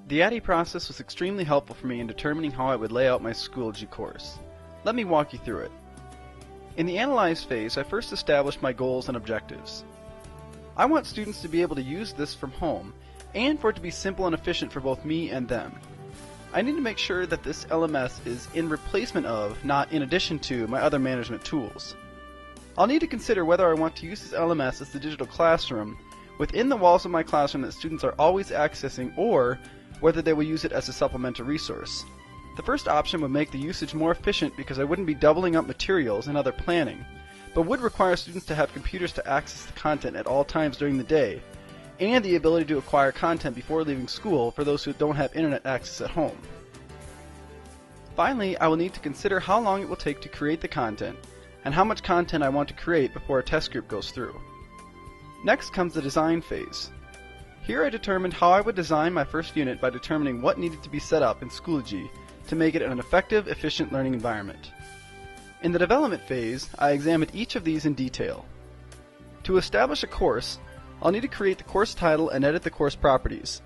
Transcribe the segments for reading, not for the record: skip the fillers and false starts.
The ADDIE process was extremely helpful for me in determining how I would lay out my Schoology course. Let me walk you through it. In the Analyze phase, I first established my goals and objectives. I want students to be able to use this from home, and for it to be simple and efficient for both me and them. I need to make sure that this LMS is in replacement of, not in addition to, my other management tools. I'll need to consider whether I want to use this LMS as the digital classroom within the walls of my classroom that students are always accessing, or whether they will use it as a supplemental resource. The first option would make the usage more efficient because I wouldn't be doubling up materials and other planning, but would require students to have computers to access the content at all times during the day, and the ability to acquire content before leaving school for those who don't have internet access at home. Finally, I will need to consider how long it will take to create the content, and how much content I want to create before a test group goes through. Next comes the design phase. Here I determined how I would design my first unit by determining what needed to be set up in Schoology to make it an effective, efficient learning environment. In the development phase, I examined each of these in detail. To establish a course, I'll need to create the course title and edit the course properties.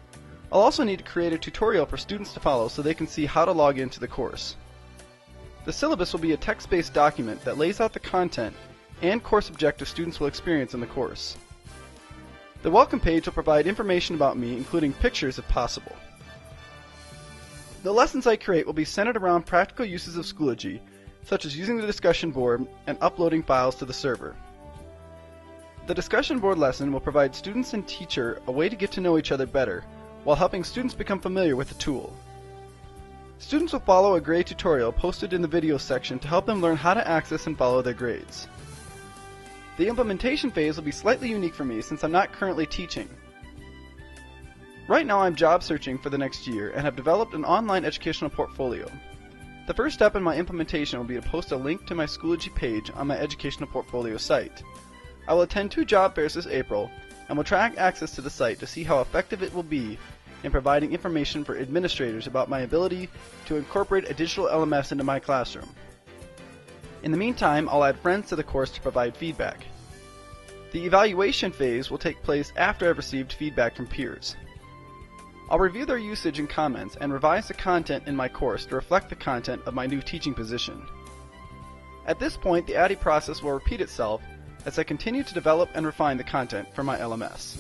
I'll also need to create a tutorial for students to follow so they can see how to log into the course. The syllabus will be a text-based document that lays out the content and course objectives students will experience in the course. The welcome page will provide information about me, including pictures if possible. The lessons I create will be centered around practical uses of Schoology, such as using the discussion board and uploading files to the server. The discussion board lesson will provide students and teacher a way to get to know each other better, while helping students become familiar with the tool. Students will follow a grade tutorial posted in the video section to help them learn how to access and follow their grades. The implementation phase will be slightly unique for me since I'm not currently teaching. Right now I'm job searching for the next year and have developed an online educational portfolio. The first step in my implementation will be to post a link to my Schoology page on my educational portfolio site. I will attend 2 job fairs this April and will track access to the site to see how effective it will be in providing information for administrators about my ability to incorporate a digital LMS into my classroom. In the meantime, I'll add friends to the course to provide feedback. The evaluation phase will take place after I've received feedback from peers. I'll review their usage and comments and revise the content in my course to reflect the content of my new teaching position. At this point, the ADDIE process will repeat itself as I continue to develop and refine the content for my LMS.